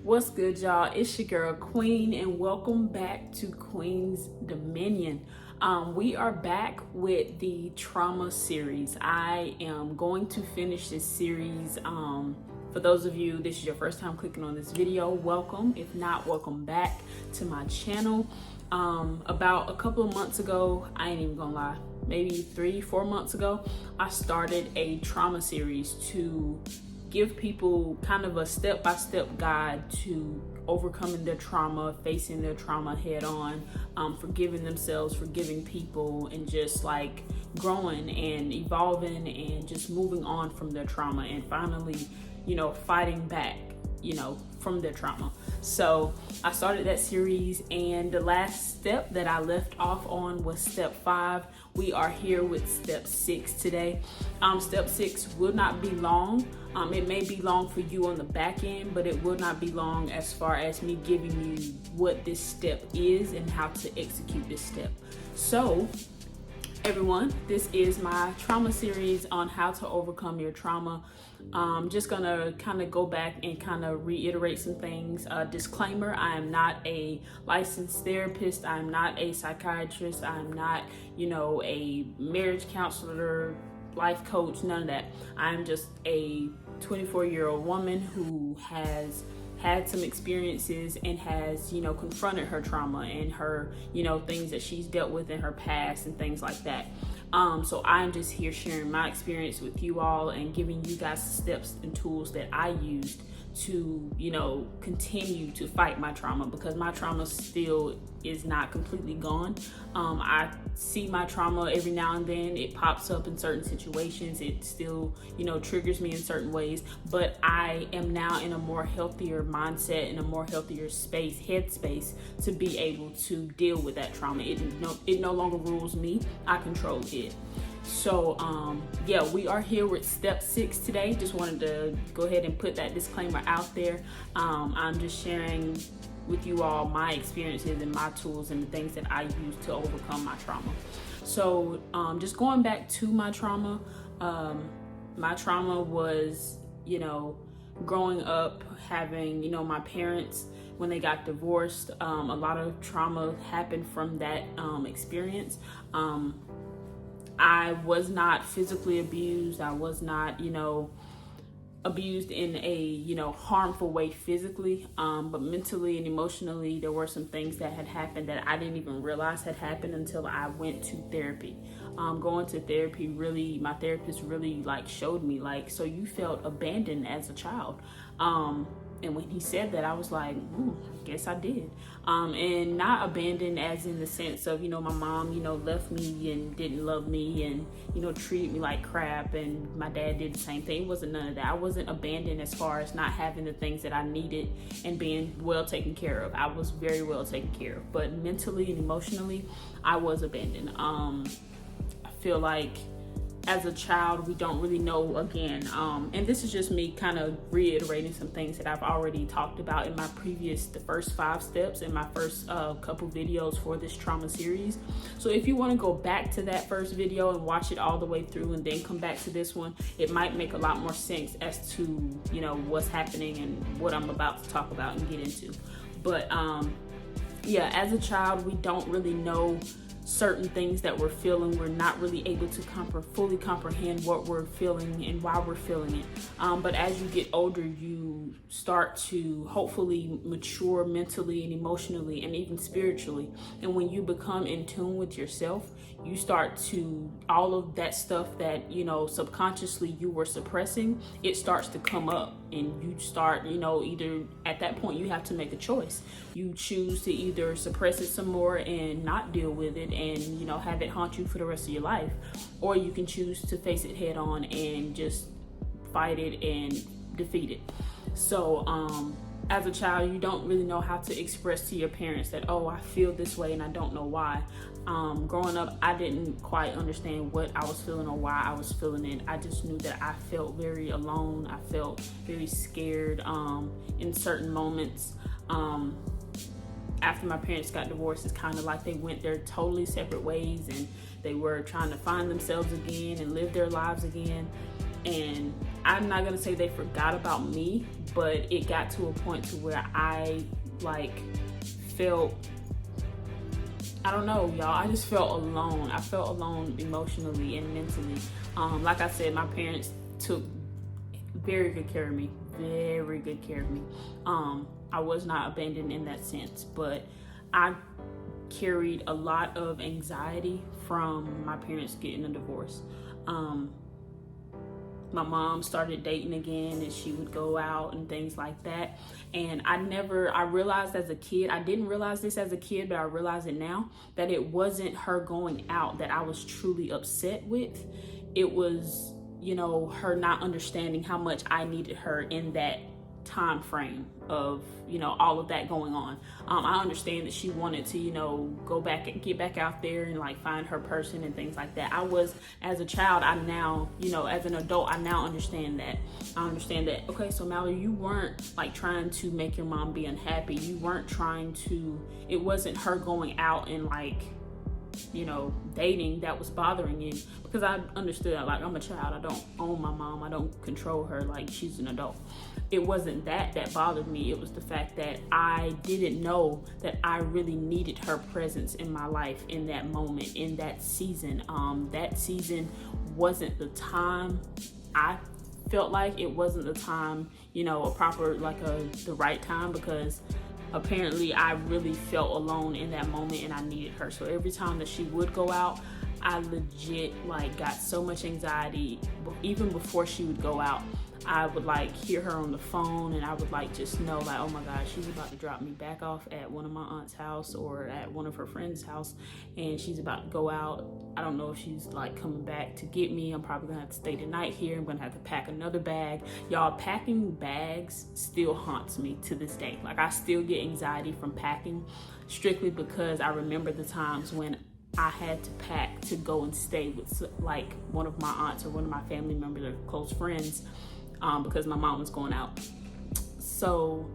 What's good, y'all? It's your girl Queen, and welcome back to Queen's Dominion. We are back with the trauma series. I am going to finish this series. For those of you, this is your first time clicking on this video, welcome. If not, welcome back to my channel. About a couple of months ago, I ain't even gonna lie, maybe 3-4 months ago, I started a trauma series to give people kind of a step-by-step guide to overcoming their trauma, facing their trauma head on, forgiving themselves, forgiving people, and just like growing and evolving and just moving on from their trauma and finally, fighting back, from their trauma. So I started that series, and the last step that I left off on was step 5. We are here with step 6 today. Step 6 will not be long. It may be long for you on the back end, but it will not be long as far as me giving you what this step is and how to execute this step. So everyone, this is my trauma series on how to overcome your trauma. Just gonna kind of go back and kind of reiterate some things. Disclaimer, I am not a licensed therapist. I'm not a psychiatrist. I'm not, a marriage counselor, life coach, none of that. I'm just a 24-year-old woman who has had some experiences and has, confronted her trauma and her, things that she's dealt with in her past and things like that. So I'm just here sharing my experience with you all and giving you guys the steps and tools that I used to, continue to fight my trauma, because my trauma still is not completely gone. I see my trauma every now and then. It pops up in certain situations. It still, triggers me in certain ways, but I am now in a more healthier mindset, in a more healthier headspace to be able to deal with that trauma. It no longer rules me. I control it. So we are here with step 6 today. Just wanted to go ahead and put that disclaimer out there. I'm just sharing with you all my experiences and my tools and the things that I use to overcome my trauma. So just going back to my trauma was, growing up, having, my parents, when they got divorced, a lot of trauma happened from that experience. I was not physically abused. I was not, abused in a, harmful way physically, but mentally and emotionally, there were some things that had happened that I didn't even realize had happened until I went to therapy. Going to therapy my therapist really showed me so you felt abandoned as a child. And when he said that, I was like, I guess I did. And not abandoned as in the sense of, my mom, left me and didn't love me and, treated me like crap. And my dad did the same thing. It wasn't none of that. I wasn't abandoned as far as not having the things that I needed and being well taken care of. I was very well taken care of. But mentally and emotionally, I was abandoned. I feel like as a child, we don't really know again. And this is just me kind of reiterating some things that I've already talked about in the first 5 steps in my first couple videos for this trauma series. So if you want to go back to that first video and watch it all the way through and then come back to this one, it might make a lot more sense as to, what's happening and what I'm about to talk about and get into. But as a child, we don't really know certain things that we're feeling. We're not really able to fully comprehend what we're feeling and why we're feeling it. But as you get older, you start to hopefully mature mentally and emotionally and even spiritually. And when you become in tune with yourself, you start to, all of that stuff that, subconsciously you were suppressing, it starts to come up. And you start, either at that point you have to make a choice. You choose to either suppress it some more and not deal with it and, have it haunt you for the rest of your life. Or you can choose to face it head on and just fight it and defeat it. So, as a child, you don't really know how to express to your parents that, I feel this way and I don't know why. Growing up, I didn't quite understand what I was feeling or why I was feeling it. I just knew that I felt very alone. I felt very scared in certain moments. After my parents got divorced, it's kind of like they went their totally separate ways and they were trying to find themselves again and live their lives again. And I'm not gonna say they forgot about me, but it got to a point to where I like felt, I don't know, y'all, I just felt alone. I felt alone emotionally and mentally. Like I said, my parents took very good care of me, very good care of me. I was not abandoned in that sense, but I carried a lot of anxiety from my parents getting a divorce. My mom started dating again, and she would go out and things like that. And I realized as a kid, I didn't realize this as a kid, but I realize it now, that it wasn't her going out that I was truly upset with. It was, you know, her not understanding how much I needed her in that time frame of, you know, all of that going on. I understand that she wanted to, you know, get back out there and like find her person and things like that. As a child, I now, you know, as an adult, I now understand that. I understand that, okay, so Mallory, you weren't like trying to make your mom be unhappy. You weren't trying to, it wasn't her going out and like, you know, dating that was bothering you, because I understood, like, I'm a child, I don't own my mom, I don't control her, like she's an adult. It wasn't that bothered me. It was the fact that I didn't know that I really needed her presence in my life in that moment, in that season. That season wasn't the time. I felt like it wasn't the time, you know, the right time, because apparently I really felt alone in that moment and I needed her. So every time that she would go out, I legit like got so much anxiety. Even before she would go out, I would like hear her on the phone, and I would like just know like, oh my God, she's about to drop me back off at one of my aunt's house or at one of her friends' house, and she's about to go out. I don't know if she's like coming back to get me. I'm probably gonna have to stay the night here. I'm gonna have to pack another bag. Y'all, packing bags still haunts me to this day. Like, I still get anxiety from packing, strictly because I remember the times when I had to pack to go and stay with like one of my aunts or one of my family members or close friends, because my mom was going out. So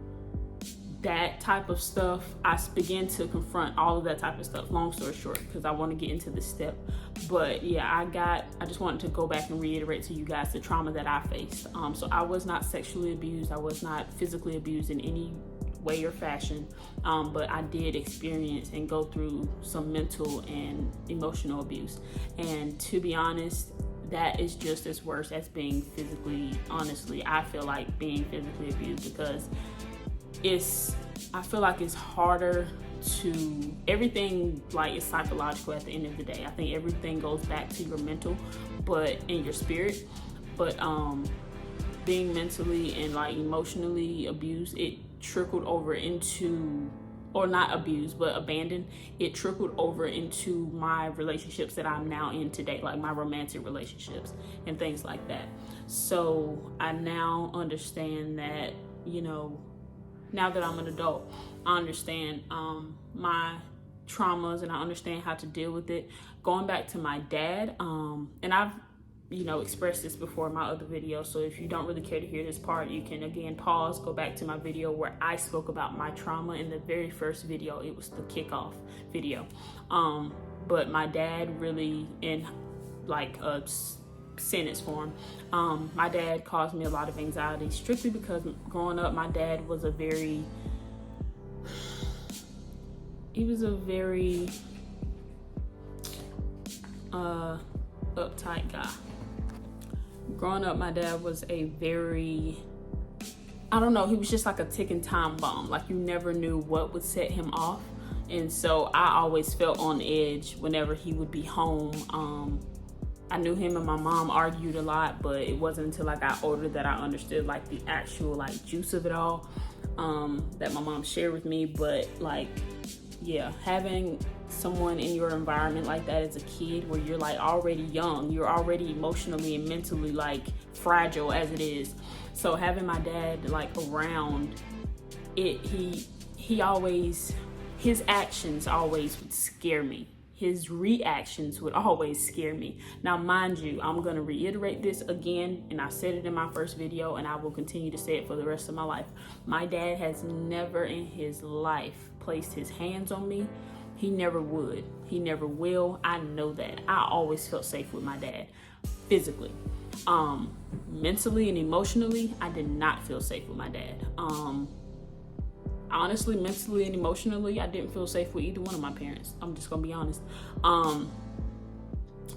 that type of stuff, I began to confront all of that type of stuff. Long story short, because I want to get into this step. But yeah, I just wanted to go back and reiterate to you guys the trauma that I faced. So I was not sexually abused. I was not physically abused in any way or fashion. But I did experience and go through some mental and emotional abuse. And to be honest, that is just as worse as being physically, honestly, I feel like being physically abused, because I feel like it's harder to, everything like is psychological at the end of the day. I think everything goes back to your mental, but in your spirit. But being mentally and like emotionally abused, it trickled over into, or not abused, but abandoned, it trickled over into my relationships that I'm now in today, like my romantic relationships and things like that. So I now understand that, you know, now that I'm an adult, I understand my traumas and I understand how to deal with it. Going back to my dad, and I've, you know, expressed this before in my other video, so if you don't really care to hear this part, you can again pause, go back to my video where I spoke about my trauma in the very first video. It was the kickoff video. But my dad really, in like a sentence form, my dad caused me a lot of anxiety, strictly because growing up, my dad was a very uptight guy. Growing up, my dad was a very, I don't know, he was just like a ticking time bomb. Like, you never knew what would set him off. And so I always felt on edge whenever he would be home. I knew him and my mom argued a lot, but it wasn't until I got older that I understood like the actual like juice of it all, that my mom shared with me. But like, yeah, having someone in your environment like that as a kid, where you're like already young, you're already emotionally and mentally like fragile as it is. So having my dad like around it, he always, his actions always would scare me. His reactions would always scare me. Now, mind you, I'm gonna reiterate this again, and I said it in my first video, and I will continue to say it for the rest of my life. My dad has never in his life placed his hands on me. He never would. He never will. I know that. I always felt safe with my dad, physically. Mentally and emotionally, I did not feel safe with my dad. Honestly, mentally and emotionally, I didn't feel safe with either one of my parents. I'm just gonna be honest.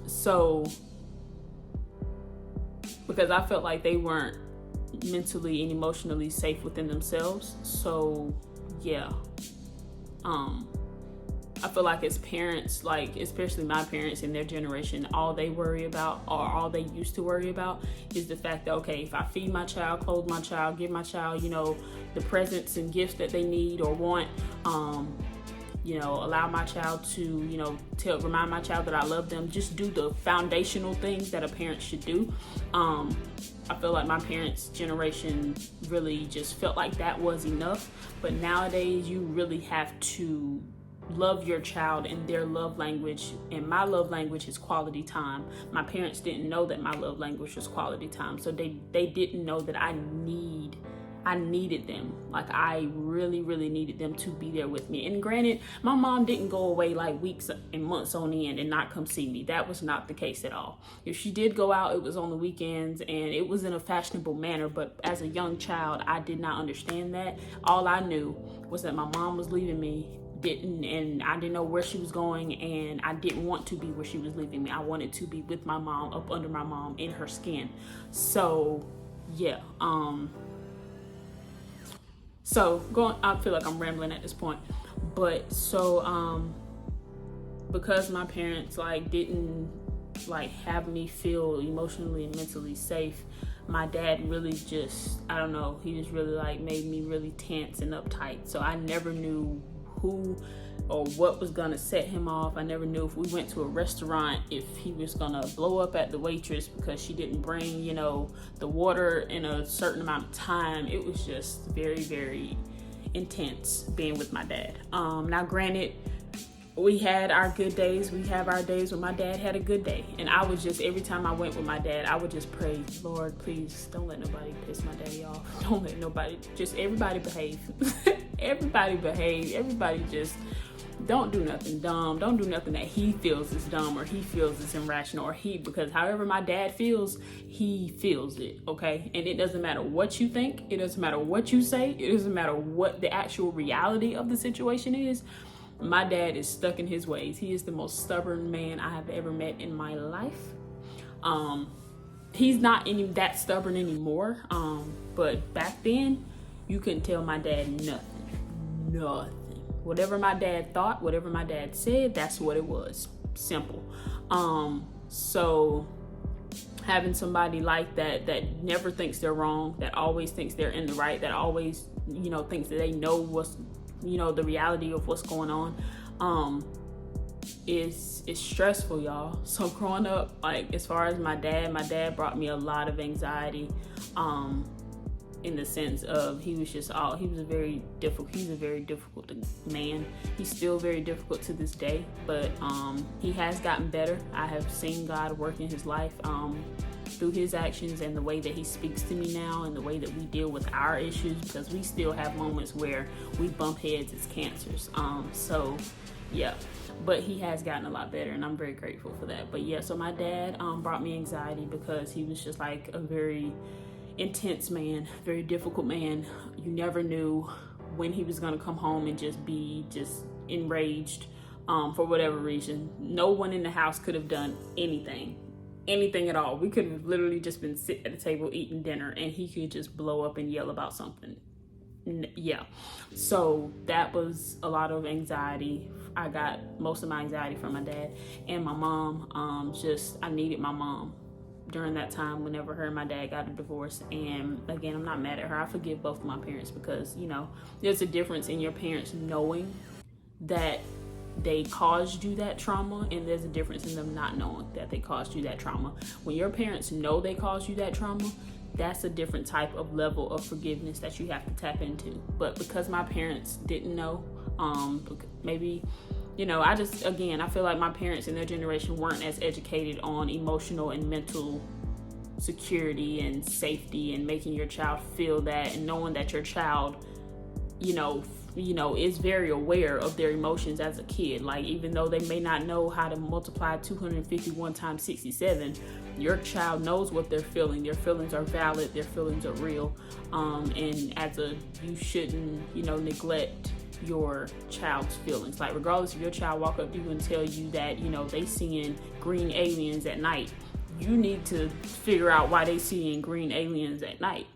So because I felt like they weren't mentally and emotionally safe within themselves. So yeah, I feel like as parents, like especially my parents in their generation, all they worry about, or all they used to worry about, is the fact that, okay, if I feed my child, clothe my child, give my child, the presents and gifts that they need or want, allow my child to, remind my child that I love them, just do the foundational things that a parent should do. I feel like my parents' generation really just felt like that was enough. But nowadays, you really have to love your child in their love language, and my love language is quality time. My parents didn't know that my love language was quality time, so they didn't know that I needed them. Like, I really, really needed them to be there with me. And granted, my mom didn't go away like weeks and months on end and not come see me. That was not the case at all. If she did go out, it was on the weekends, and it was in a fashionable manner. But as a young child, I did not understand that. All I knew was that my mom was leaving me, and I didn't know where she was going, and I didn't want to be where she was leaving me. I wanted to be with my mom, up under my mom, in her skin. So yeah, I feel like I'm rambling at this point, but because my parents didn't have me feel emotionally and mentally safe, my dad really just, I don't know, he just really made me really tense and uptight. So I never knew who or what was gonna set him off. I never knew if we went to a restaurant, if he was gonna blow up at the waitress because she didn't bring, the water in a certain amount of time. It was just very, very intense being with my dad. Now granted, we had our good days. We have our days when my dad had a good day. And I was just, every time I went with my dad, I would just pray, Lord, please don't let nobody piss my daddy off. Don't let nobody, just everybody behave. Everybody behave. Everybody just don't do nothing dumb. Don't do nothing that he feels is dumb, or he feels is irrational, because however my dad feels, he feels it, okay? And it doesn't matter what you think. It doesn't matter what you say. It doesn't matter what the actual reality of the situation is. My dad is stuck in his ways. He is the most stubborn man I have ever met in my life. He's not that stubborn anymore. But back then, you couldn't tell my dad nothing. Whatever my dad thought, whatever my dad said, that's what it was. Simple. So having somebody like that never thinks they're wrong, that always thinks they're in the right, that always, thinks that they know what's, the reality of what's going on, is stressful, y'all. So growing up, as far as my dad brought me a lot of anxiety, in the sense of he's a very difficult man. He's still very difficult to this day, but he has gotten better. I have seen God work in his life, through his actions and the way that he speaks to me now, and the way that we deal with our issues, because we still have moments where we bump heads as cancers. So yeah, but he has gotten a lot better, and I'm very grateful for that. But yeah, so my dad brought me anxiety because he was just a very intense man, very difficult man. You never knew when he was going to come home and just be enraged for whatever reason. No one in the house could have done anything at all. We could have literally just been sitting at the table eating dinner, and he could just blow up and yell about something. Yeah, so that was a lot of anxiety. I got most of my anxiety from my dad and my mom. I needed my mom during that time whenever her and my dad got a divorce. And again, I'm not mad at her. I forgive both of my parents, because there's a difference in your parents knowing that they caused you that trauma, and there's a difference in them not knowing that they caused you that trauma. When your parents know they caused you that trauma, that's a different type of level of forgiveness that you have to tap into. But because my parents didn't know, maybe, I feel like my parents in their generation weren't as educated on emotional and mental security and safety, and making your child feel that, and knowing that your child is very aware of their emotions as a kid. Like, even though they may not know how to multiply 251 times 67, your child knows what they're feeling. Their feelings are valid, their feelings are real. And you shouldn't, neglect your child's feelings. Like, regardless if your child walk up to you and tell you that, they seeing green aliens at night, you need to figure out why they seeing green aliens at night.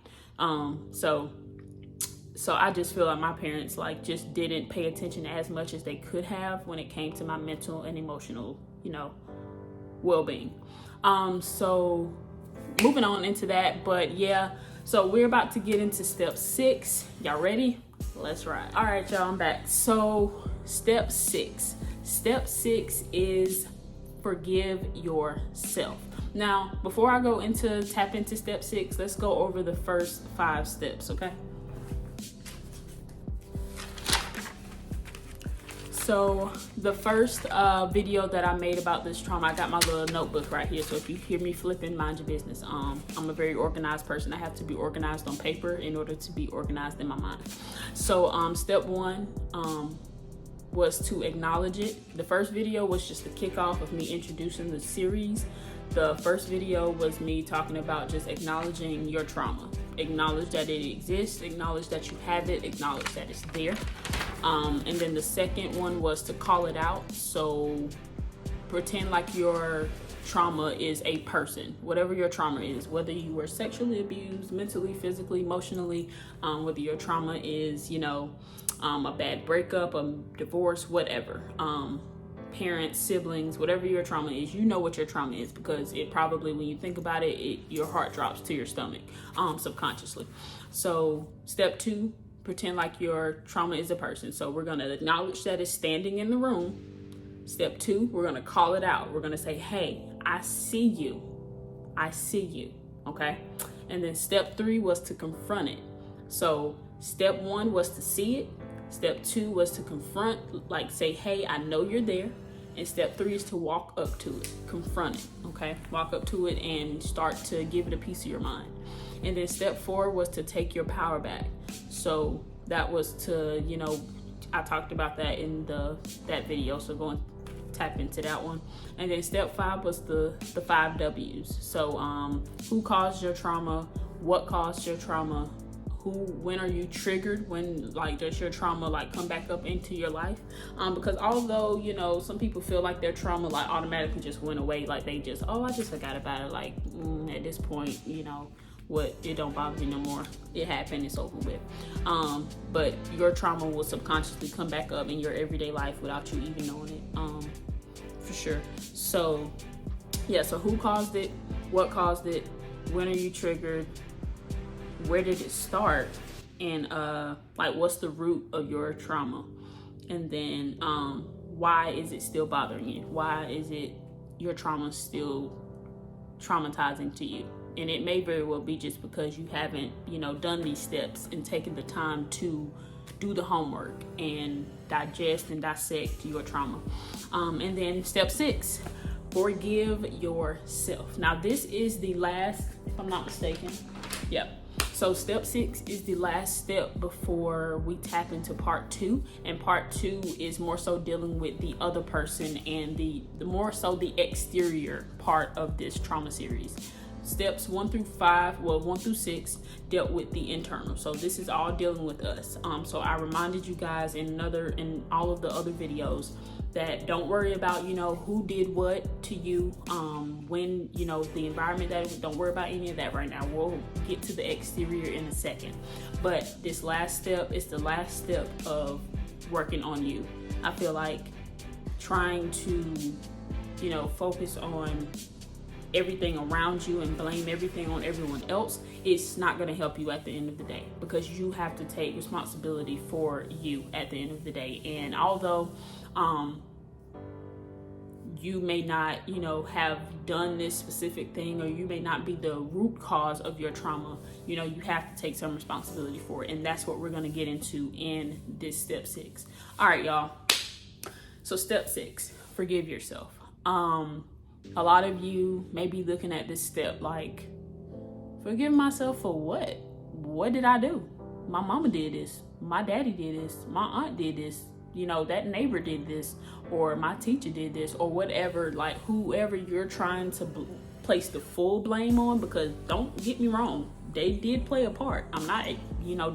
So I just feel like my parents just didn't pay attention as much as they could have when it came to my mental and emotional, well-being. So moving on into that, but yeah, so we're about to get into step 6. Y'all ready? Let's ride. All right, y'all, I'm back. So step 6 is forgive yourself. Now, before I go tap into step 6, let's go over the first 5 steps, okay? So the first video that I made about this trauma, I got my little notebook right here. So if you hear me flipping, mind your business. I'm a very organized person. I have to be organized on paper in order to be organized in my mind. So step 1 was to acknowledge it. The first video was just the kickoff of me introducing the series. The first video was me talking about just acknowledging your trauma. Acknowledge that it exists, acknowledge that you have it, acknowledge that it's there. And then the second one was to call it out. So pretend like your trauma is a person, whatever your trauma is, whether you were sexually abused, mentally, physically, emotionally, whether your trauma is, a bad breakup, a divorce, whatever, parents, siblings, whatever your trauma is, you know what your trauma is, because it probably, when you think about it, your heart drops to your stomach, subconsciously. So step 2, pretend like your trauma is a person. So we're going to acknowledge that it's standing in the room. Step 2, we're going to call it out. We're going to say, hey, I see you. I see you. Okay. And then step 3 was to confront it. So step 1 was to see it. Step 2 was to confront, say, hey, I know you're there. And step 3 is to walk up to it, confront it, okay? Walk up to it and start to give it a piece of your mind. And then step 4 was to take your power back. So that was to, I talked about that in that video, so go and tap into that one. And then step 5 was the 5 W's. So who caused your trauma? What caused your trauma? When are you triggered? When does your trauma come back up into your life? Because although some people feel like their trauma automatically just went away, they just, I just forgot about it. At this point, it don't bother me no more. It happened, it's over with. But your trauma will subconsciously come back up in your everyday life without you even knowing it, for sure. So yeah, so who caused it? What caused it? When are you triggered? Where did it start? And what's the root of your trauma? And then why is it still bothering you? Why is it your trauma still traumatizing to you? And it may very well be just because you haven't done these steps and taken the time to do the homework and digest and dissect your trauma. And then step 6, forgive yourself. Now this is the last, if I'm not mistaken. Yep. So step 6 is the last step before we tap into part 2. And part 2 is more so dealing with the other person and the more so the exterior part of this trauma series. Steps 1 through 6 dealt with the internal. So this is all dealing with us. So I reminded you guys in all of the other videos that don't worry about, who did what to you, when, the environment don't worry about any of that right now. We'll get to the exterior in a second. But this last step is the last step of working on you. I feel like trying to, focus on everything around you and blame everything on everyone else, it's not going to help you at the end of the day, because you have to take responsibility for you at the end of the day. And although you may not have done this specific thing, or you may not be the root cause of your trauma, you have to take some responsibility for it. And that's what we're going to get into in this step 6. All right, y'all, so step 6, forgive yourself. A lot of you may be looking at this step like, forgive myself for what? What did I do? my mama did this, my daddy did this, my aunt did this, that neighbor did this, or my teacher did this, or whatever, like whoever you're trying to place the full blame on, because don't get me wrong, they did play a part. I'm not,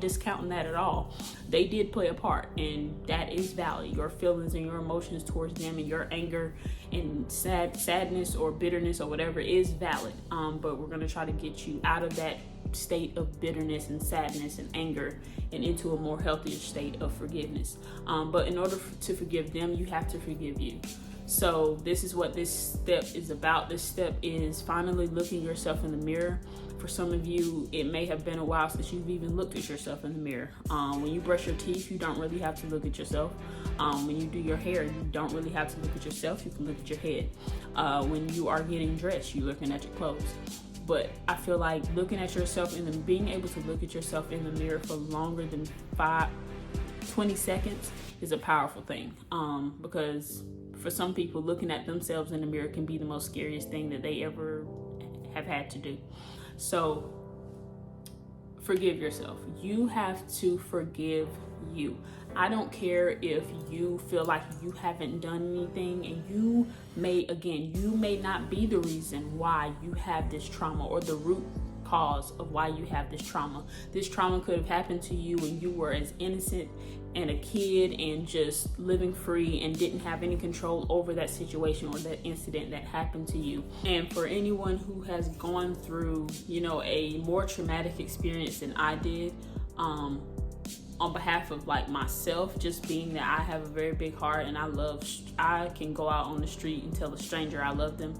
discounting that at all. They did play a part, and that is valid. Your feelings and your emotions towards them and your anger and sadness or bitterness or whatever is valid. But we're going to try to get you out of that state of bitterness and sadness and anger and into a more healthier state of forgiveness. But in order to forgive them, you have to forgive you. So this is what this step is about. This step is finally looking yourself in the mirror. For some of you, it may have been a while since you've even looked at yourself in the mirror. When you brush your teeth, you don't really have to look at yourself. When you do your hair, you don't really have to look at yourself. You can look at your head. When you are getting dressed, you're looking at your clothes. But I feel like looking at yourself and being able to look at yourself in the mirror for longer than 20 seconds is a powerful thing. Because for some people, looking at themselves in the mirror can be the most scariest thing that they ever have had to do. So forgive yourself. You have to forgive you. I don't care if you feel like you haven't done anything, and you may not be the reason why you have this trauma or the root cause of why you have this trauma. This trauma could have happened to you when you were as innocent and a kid and just living free and didn't have any control over that situation or that incident that happened to you. And for anyone who has gone through, a more traumatic experience than I did, on behalf of myself, just being that I have a very big heart and I can go out on the street and tell a stranger I love them,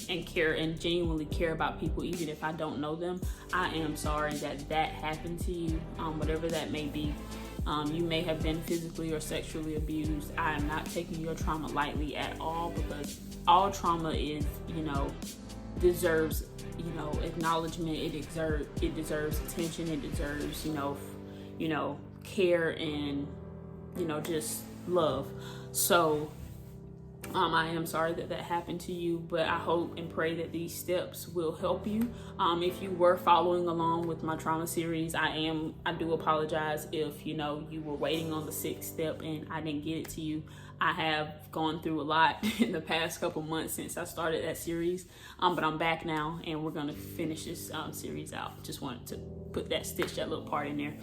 and care and genuinely care about people even if I don't know them. I am sorry that happened to you, whatever that may be. You may have been physically or sexually abused. I am not taking your trauma lightly at all, because all trauma is, deserves, acknowledgement. It deserves attention. It deserves, care and, just love. So I am sorry that happened to you, but I hope and pray that these steps will help you. If you were following along with my trauma series, I do apologize if, you were waiting on the 6th step and I didn't get it to you. I have gone through a lot in the past couple months since I started that series, but I'm back now and we're going to finish this series out. Just wanted to stitch that little part in there.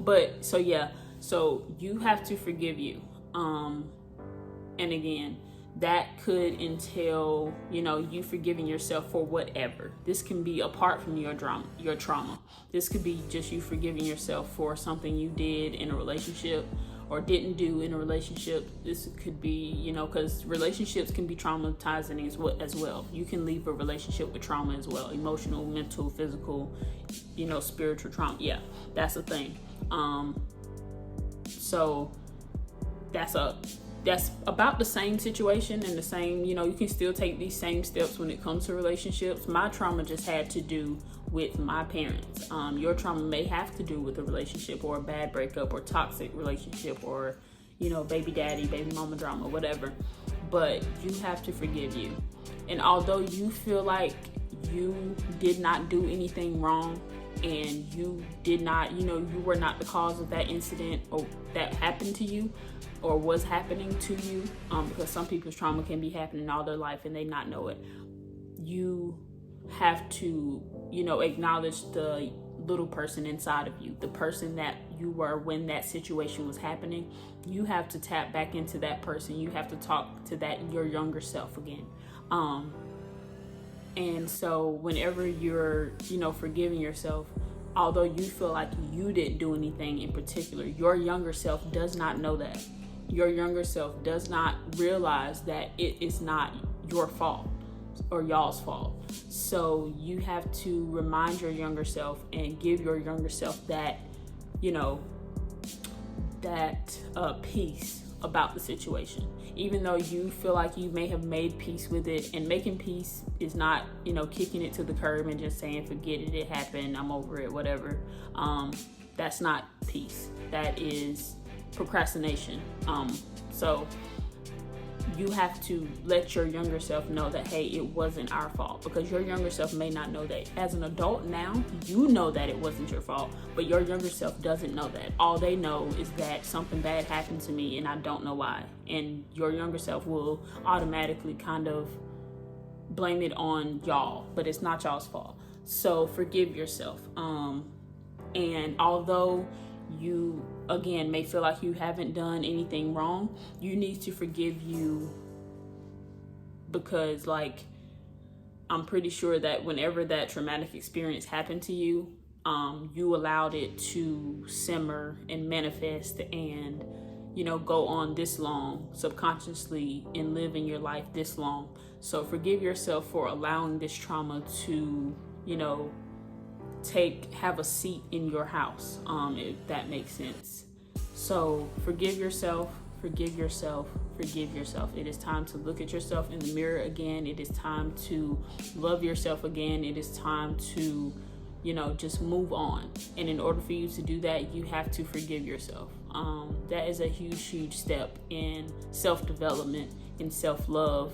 But so you have to forgive you. And again, that could entail, you forgiving yourself for whatever. This can be apart from your trauma. This could be just you forgiving yourself for something you did in a relationship or didn't do in a relationship. This could be, because relationships can be traumatizing as well. You can leave a relationship with trauma as well. Emotional, mental, physical, spiritual trauma. Yeah, that's a thing. So that's about the same situation and the same, you can still take these same steps when it comes to relationships. My trauma just had to do with my parents. Your trauma may have to do with a relationship or a bad breakup or toxic relationship or, baby daddy, baby mama drama, whatever. But you have to forgive you. And although you feel like you did not do anything wrong and you did not, you were not the cause of that incident or that happened to you, or was happening to you, because some people's trauma can be happening all their life and they not know it. You have to, acknowledge the little person inside of you, the person that you were when that situation was happening. You have to tap back into that person. You have to talk to your younger self again. And so whenever you're, forgiving yourself, although you feel like you didn't do anything in particular, your younger self does not know that. Your younger self does not realize that it is not your fault or y'all's fault. So you have to remind your younger self and give your younger self that, peace about the situation. Even though you feel like you may have made peace with it, and making peace is not, kicking it to the curb and just saying, forget it, it happened, I'm over it, whatever. That's not peace. That is procrastination. So you have to let your younger self know that, hey, it wasn't our fault, because your younger self may not know that. As an adult now, you know that it wasn't your fault, but your younger self doesn't know that. All they know is that something bad happened to me and I don't know why. And your younger self will automatically kind of blame it on y'all, but it's not y'all's fault. So forgive yourself. And although you, again, may feel like you haven't done anything wrong, you need to forgive you, because like, I'm pretty sure that whenever that traumatic experience happened to you, you allowed it to simmer and manifest and, you know, go on this long subconsciously and live in your life this long. So forgive yourself for allowing this trauma to, you know, have a seat in your house, if that makes sense. So forgive yourself, forgive yourself, forgive yourself. It is time to look at yourself in the mirror again. It is time to love yourself again. It is time to, you know, just move on. And in order for you to do that, you have to forgive yourself. That is a huge step in self-development and self-love,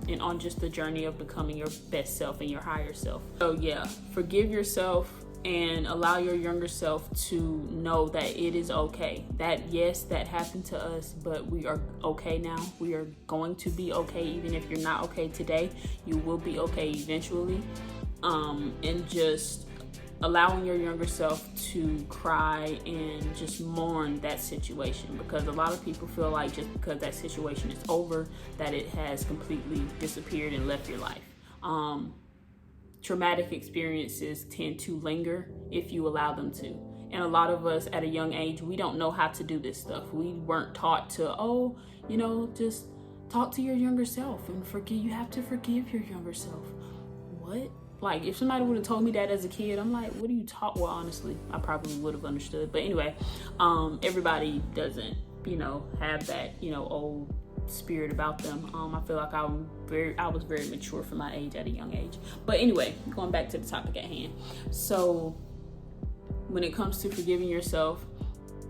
and on just the journey of becoming your best self and your higher self. So yeah, forgive yourself and allow your younger self to know that it is okay. That yes, that happened to us, but we are okay now. We are going to be okay. Even if you're not okay today, you will be okay eventually. And just allowing your younger self to cry and just mourn that situation, because a lot of people feel like just because that situation is over, that it has completely disappeared and left your life. Traumatic experiences tend to linger if you allow them to. And a lot of us at a young age, we don't know how to do this stuff. We weren't taught to, just talk to your younger self and forgive. You have to forgive your younger self. What? Like, if somebody would have told me that as a kid, I'm like, what are you talking? Well, honestly, I probably would have understood. But anyway, everybody doesn't, have that, old spirit about them. I feel like I was very mature for my age at a young age. But anyway, going back to the topic at hand. So when it comes to forgiving yourself,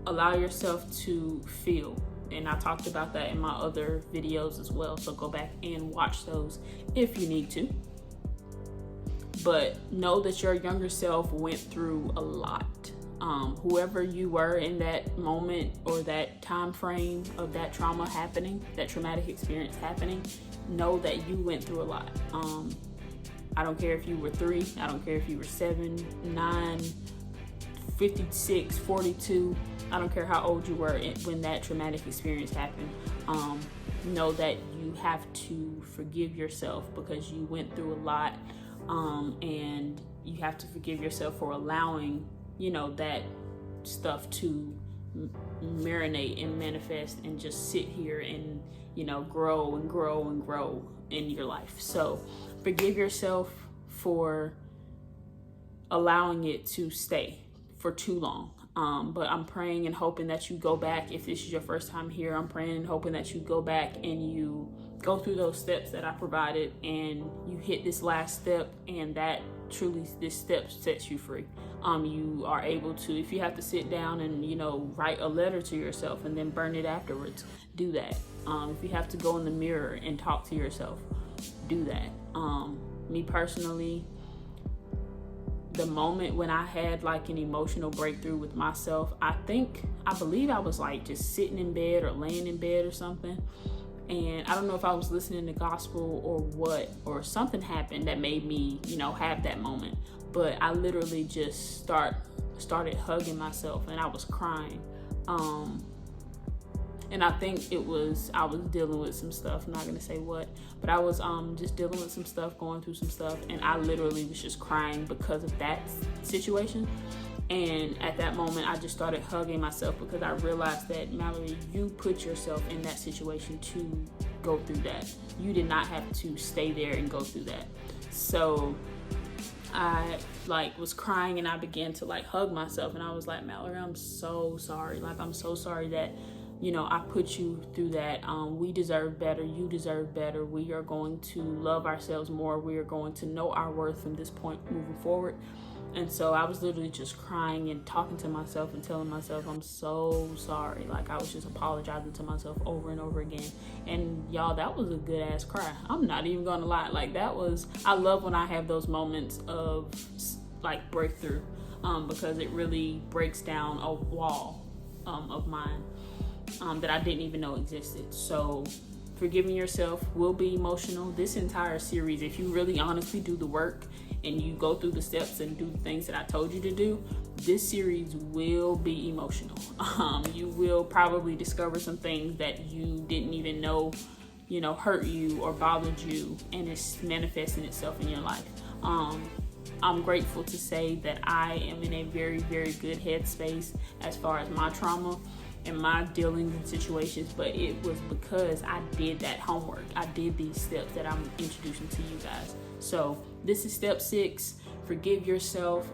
allow yourself to feel. And I talked about that in my other videos as well. So go back and watch those if you need to. But know that your younger self went through a lot. Whoever you were in that moment or that time frame of that trauma happening, that traumatic experience happening, know that you went through a lot. I don't care if you were 3, I don't care if you were 7, 9, 56, 42. I don't care how old you were when that traumatic experience happened. Know that you have to forgive yourself because you went through a lot. And you have to forgive yourself for allowing, that stuff to marinate and manifest and just sit here and, grow and grow and grow in your life. So forgive yourself for allowing it to stay for too long. But I'm praying and hoping that you go back. If this is your first time here, I'm praying and hoping that you go back and you go through those steps that I provided and you hit this last step, and that truly, this step sets you free. You are able to, if you have to sit down and, write a letter to yourself and then burn it afterwards, do that. If you have to go in the mirror and talk to yourself, do that. Me personally, the moment when I had like an emotional breakthrough with myself, I believe I was like just sitting in bed or laying in bed or something. And I don't know if I was listening to gospel or what, or something happened that made me, have that moment. But I literally just started hugging myself and I was crying. And I think I was dealing with some stuff. I'm not going to say what, but I was just dealing with some stuff, going through some stuff. And I literally was just crying because of that situation. And at that moment, I just started hugging myself because I realized that, Mallory, you put yourself in that situation to go through that. You did not have to stay there and go through that. So I was crying and I began to hug myself. And I was like, Mallory, I'm so sorry. I'm so sorry that, I put you through that. We deserve better. You deserve better. We are going to love ourselves more. We are going to know our worth from this point moving forward. And so I was literally just crying and talking to myself and telling myself I'm so sorry. Like, I was just apologizing to myself over and over again. And y'all, that was a good ass cry. I'm not even gonna lie. Like, that was, I love when I have those moments of like breakthrough, because it really breaks down a wall of mine that I didn't even know existed. So forgiving yourself will be emotional. This entire series, if you really honestly do the work and you go through the steps and do the things that I told you to do, this series will be emotional. You will probably discover some things that you didn't even know, hurt you or bothered you, and it's manifesting itself in your life. I'm grateful to say that I am in a very, very good headspace as far as my trauma and my dealings and situations, but it was because I did that homework. I did these steps that I'm introducing to you guys. So this is step 6, forgive yourself.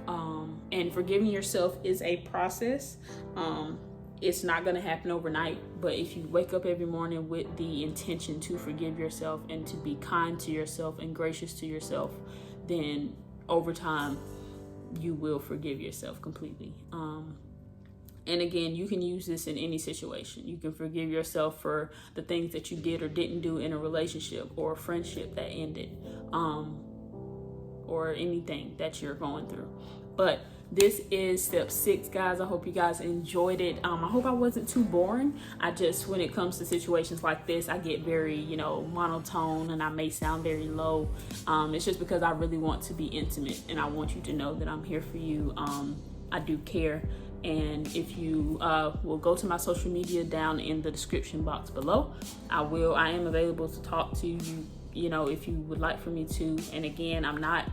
And forgiving yourself is a process. It's not gonna happen overnight, but if you wake up every morning with the intention to forgive yourself and to be kind to yourself and gracious to yourself, then over time, you will forgive yourself completely. And again, you can use this in any situation. You can forgive yourself for the things that you did or didn't do in a relationship or a friendship that ended, or anything that you're going through. But this is step 6, guys. I hope you guys enjoyed it. I hope I wasn't too boring. When it comes to situations like this, I get very, monotone, and I may sound very low. It's just because I really want to be intimate, and I want you to know that I'm here for you. I do care. And if you will go to my social media down in the description box below, I am available to talk to you, if you would like for me to. And again, I'm not,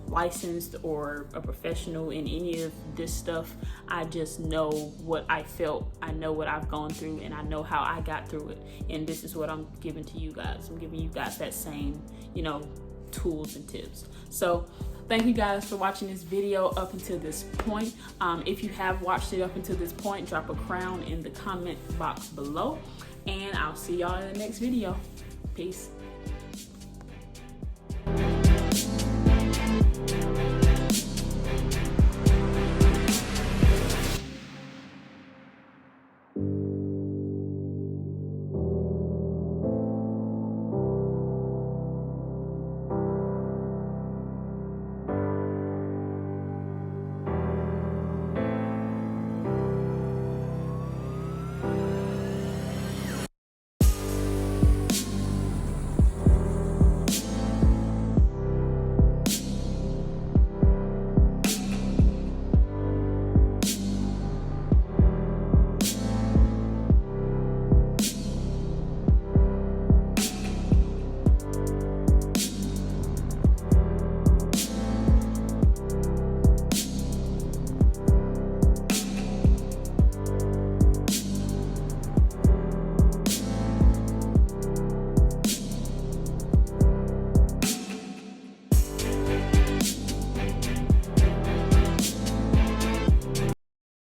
licensed or a professional in any of this stuff. I just know what I felt. I know what I've gone through, and I know how I got through it. And this is what I'm giving to you guys. I'm giving you guys that same, tools and tips. So thank you guys for watching this video up until this point. If you have watched it up until this point, drop a crown in the comment box below, and I'll see y'all in the next video. Peace.